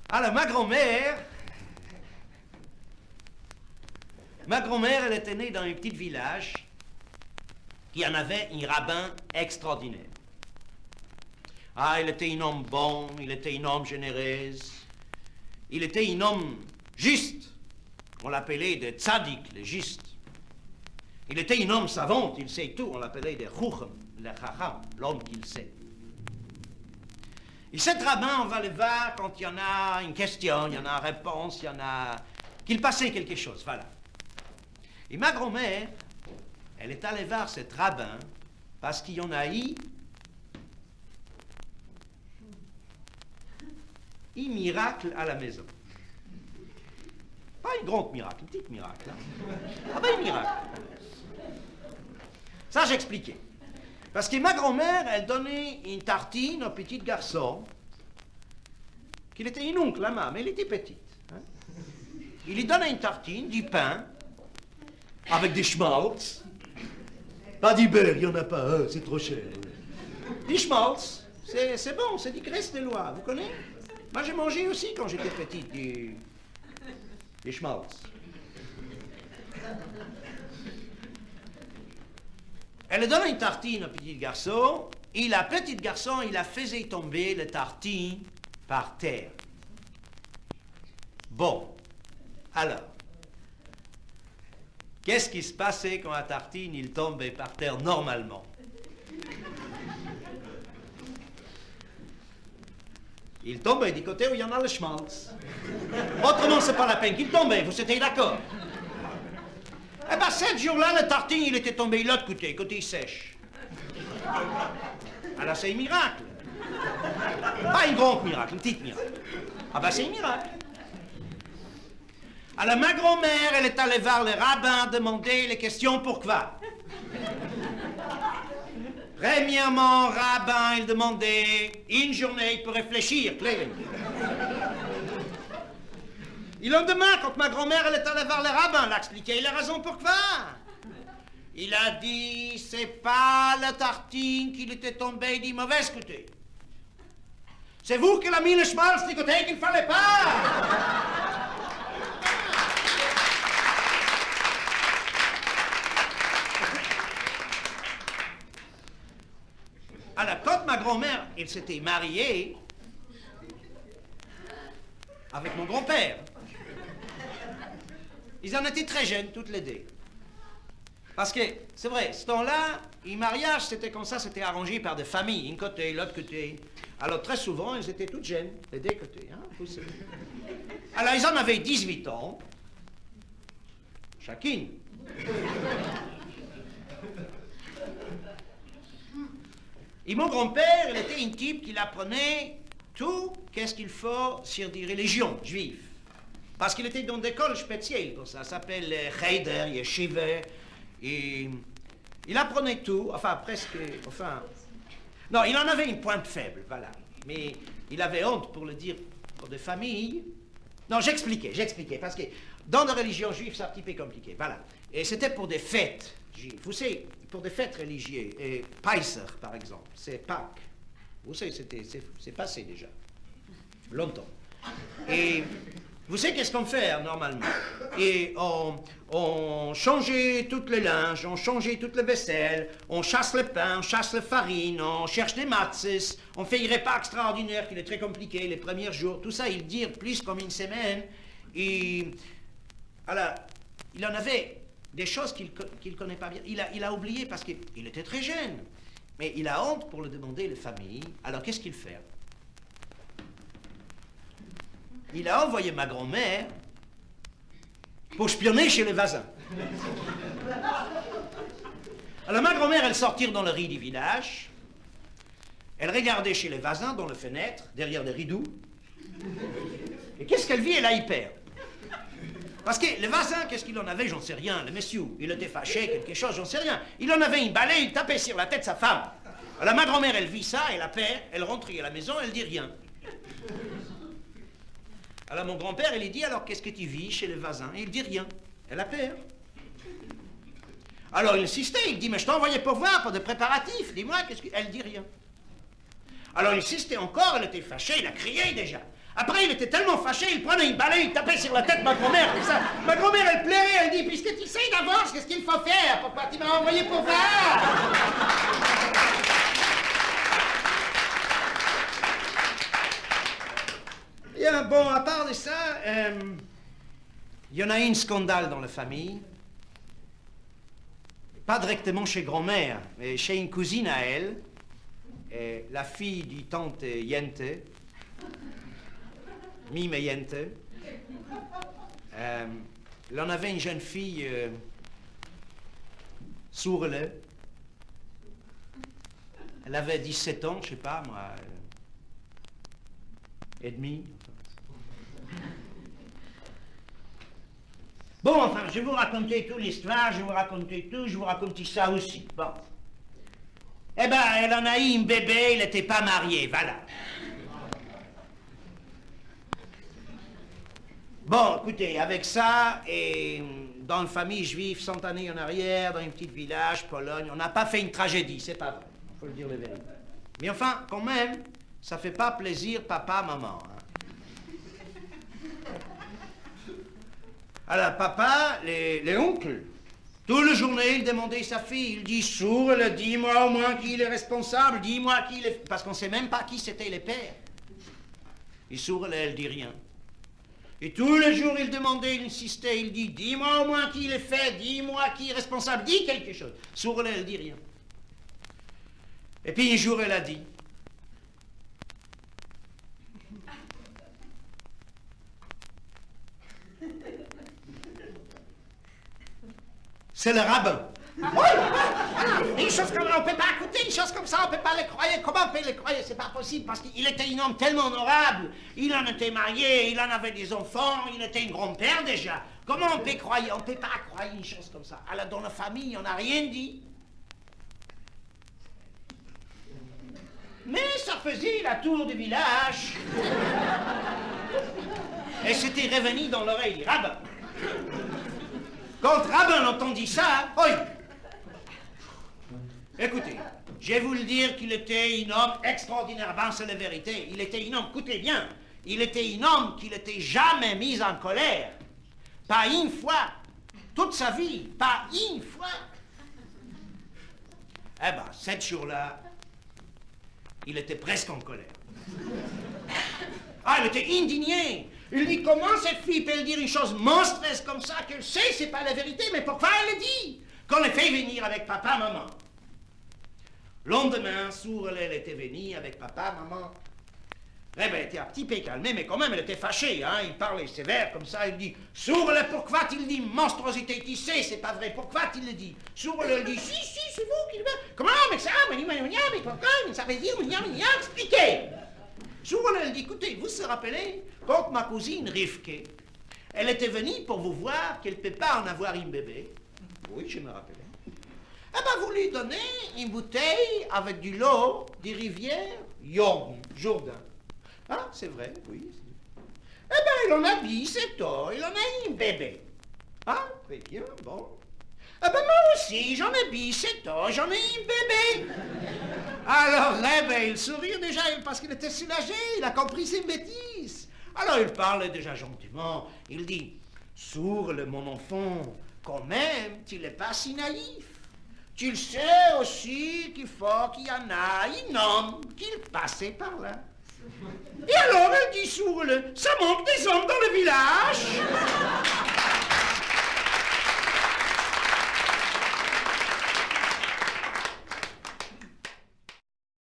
Alors, ma grand-mère, elle était née dans un petit village qui en avait un rabbin extraordinaire. Ah, il était un homme bon, il était un homme généreux, il était un homme juste. On l'appelait de tzaddik, le juste. Il était un homme savant, il sait tout, on l'appelait de chouchem, le chacham, l'homme qu'il sait. Et cet rabbin, on va le voir quand il y en a une question, il y en a une réponse, il y en a... qu'il passait quelque chose, voilà. Et ma grand-mère, elle est allée voir cet rabbin parce qu'il y en a eu un miracle à la maison. Pas un grand miracle, un petit miracle. Hein. Ah ben un miracle. Ça, j'expliquais. Parce que ma grand-mère, elle donnait une tartine au petit garçon, qu'il était un oncle, la maman, mais il était petit. Hein. Il lui donnait une tartine, du pain, avec des schmaltz. Pas du beurre, il n'y en a pas, hein, c'est trop cher. Du schmaltz, c'est bon, c'est du graisse de loi, vous connaissez? Moi, j'ai mangé aussi quand j'étais petit, des schmaltz. Elle donne une tartine au petit garçon, et le petit garçon, il a fait tomber la tartine par terre. Bon, alors, qu'est-ce qui se passait quand la tartine, il tombait par terre normalement? Il tombait du côté où il y en a le schmaltz. Autrement, c'est pas la peine qu'il tombait, vous étiez d'accord? Eh bien, 7 jours-là, la tartine, il était tombé de l'autre côté sèche. Alors, c'est un miracle. Pas un grand miracle, un petit miracle. Ah ben, c'est un miracle. Alors, ma grand-mère, elle est allée voir le rabbin demander les questions pourquoi. Premièrement, rabbin, il demandait une journée pour réfléchir, clair. Et le lendemain, quand ma grand-mère elle est allée voir le rabbin, elle a expliqué la raison pourquoi. Il a dit, c'est pas la tartine qui était tombée du mauvais côté. C'est vous qui l'avez mis le schmaltz du côté qu'il ne fallait pas. Alors, quand ma grand-mère, elle s'était mariée avec mon grand-père, ils en étaient très jeunes, toutes les deux. Parce que, c'est vrai, ce temps-là, le mariage, c'était comme ça, c'était arrangé par des familles, un côté, l'autre côté. Alors, très souvent, ils étaient toutes jeunes, les deux côtés. Hein, vous savez. Alors, ils en avaient 18 ans, chacune. Et mon grand-père, il était un type qui apprenait tout, qu'est-ce qu'il faut sur des religions juives. Parce qu'il était dans des écoles spéciales, pour ça s'appelle Cheder, Yeshiva, et il apprenait tout, enfin presque, enfin... Non, il en avait une pointe faible, voilà. Mais il avait honte pour le dire pour des familles. Non, j'expliquais, parce que dans la religion juive, c'est un petit peu compliqué, voilà. Et c'était pour des fêtes juives. Vous savez, pour des fêtes religieuses, et Paiser, par exemple, c'est Pâques. Vous savez, c'est passé déjà, longtemps. Et vous savez qu'est-ce qu'on fait normalement? Et on changeait toutes les linges, on changeait toutes les vaisselles, on chasse le pain, on chasse la farine, on cherche des matzes, on fait un repas extraordinaire qui est très compliqué les premiers jours. Tout ça, il dure plus comme une semaine. Et alors, il en avait des choses qu'il ne connaît pas bien. Il a oublié parce qu'il était très jeune. Mais il a honte pour le demander les familles. Alors, qu'est-ce qu'il fait? Il a envoyé ma grand-mère pour espionner chez les voisins. Alors, ma grand-mère, elle sortit dans le riz du village. Elle regardait chez les voisins dans les fenêtres, derrière les rideaux. Et qu'est-ce qu'elle vit? Elle a hyper. Parce que les voisins, qu'est-ce qu'il en avait? J'en sais rien. Le monsieur, il était fâché, quelque chose, j'en sais rien. Il en avait une balai, il tapait sur la tête de sa femme. Alors ma grand-mère, elle vit ça, elle a peur, elle rentre à la maison, elle dit rien. Alors mon grand-père, il lui dit, alors qu'est-ce que tu vis chez les voisins? Et il dit rien. Elle a peur. Alors il insistait, il dit, mais je t'ai envoyé pour voir, pour des préparatifs, dis-moi, qu'est-ce que... Elle dit rien. Alors il insistait encore, elle était fâchée, il a crié déjà. Après, il était tellement fâché, il prenait une balai, il tapait sur la tête de ma grand-mère, comme ça. Ma grand-mère, elle pleurait, elle dit, puisque tu sais d'avance, qu'est-ce qu'il faut faire? Pourquoi tu m'as envoyé pour voir? Bien, bon, à part de ça, il y en a un scandale dans la famille. Pas directement chez grand-mère, mais chez une cousine à elle, la fille du tante Yente, Mime Yente. Il en avait une jeune fille, sourde. Elle avait 17 ans, je sais pas, moi, et demi. Bon, enfin, je vais vous raconter toute l'histoire, je vais vous raconter tout, je vais vous raconter ça aussi. Bon. Eh ben, elle en a eu un bébé, il n'était pas marié, voilà. Bon, écoutez, avec ça, et dans une famille juive 100 années en arrière, dans un petit village, Pologne, on n'a pas fait une tragédie, c'est pas vrai, il faut le dire la vérité. Mais enfin, quand même, ça fait pas plaisir papa, maman. Hein. Alors, papa, les oncles, toute la journée, il demandait sa fille, il dit, sourd, dis-moi au moins qui est responsable, dis-moi qui est... Parce qu'on ne sait même pas qui c'était les pères. Et sourd, elle dit rien. Et tous les jours, il demandait, il insistait, il dit, dis-moi au moins qui l'a fait, dis-moi qui est responsable, dis quelque chose. Sourd, elle dit rien. Et puis un jour, elle a dit, c'est le rabbin. Une chose comme ça, on ne peut pas écouter, une chose comme ça, on ne peut pas le croire. Comment on peut le croire? C'est pas possible, parce qu'il était un homme tellement honorable. Il en était marié, il en avait des enfants, il était un grand-père déjà. Comment on peut croire? On ne peut pas croire une chose comme ça. Alors, dans la famille, on n'a rien dit. Mais ça faisait la tour du village. Et c'était revenu dans l'oreille du rabbin. Quand le rabbin entendit ça, oui. Écoutez, je vais vous le dire qu'il était un homme extraordinaire. Ben, c'est la vérité. Il était un homme, écoutez bien, il était un homme qui n'était jamais mis en colère. Pas une fois. Toute sa vie, pas une fois. Eh ben, cette jour-là, il était presque en colère. Ah, il était indigné. Il dit, comment cette fille peut dire une chose monstrueuse comme ça, qu'elle sait, c'est pas la vérité, mais pourquoi elle le dit? Qu'on le fait venir avec papa, maman. Le lendemain, Sourle, elle était venue avec papa, maman. Eh ben, elle était un petit peu calmée, mais quand même, elle était fâchée, hein. Il parlait sévère, comme ça, il dit, Sourle, pourquoi tu le dis? Monstruosité, tu sais, c'est pas vrai, pourquoi tu le dis? Sourle, elle dit, si, c'est vous qui le dites. Comment, mais ça, mais pourquoi, mais ça veut dire, expliquez. Sourle, elle dit, écoutez, vous vous rappelez, quand ma cousine Rivke, elle était venue pour vous voir qu'elle ne peut pas en avoir un bébé. Oui, je me rappelais. Eh bien, vous lui donnez une bouteille avec du l'eau des rivières Jourdain. Ah, c'est vrai, oui. Eh bien, il en a 17 ans, il en a un bébé. Ah, très bien, bon. Eh bien, moi aussi, j'en ai 17 ans, j'en ai un bébé. Alors, eh bien, il sourit déjà, parce qu'il était soulagé, il a compris ses bêtises. Alors, il parle déjà gentiment, il dit, Sourle, mon enfant, quand même, tu n'es pas si naïf. Tu le sais aussi qu'il faut qu'il y en a un homme qui passait par là. Et alors, elle dit, Sourle, ça manque des hommes dans le village.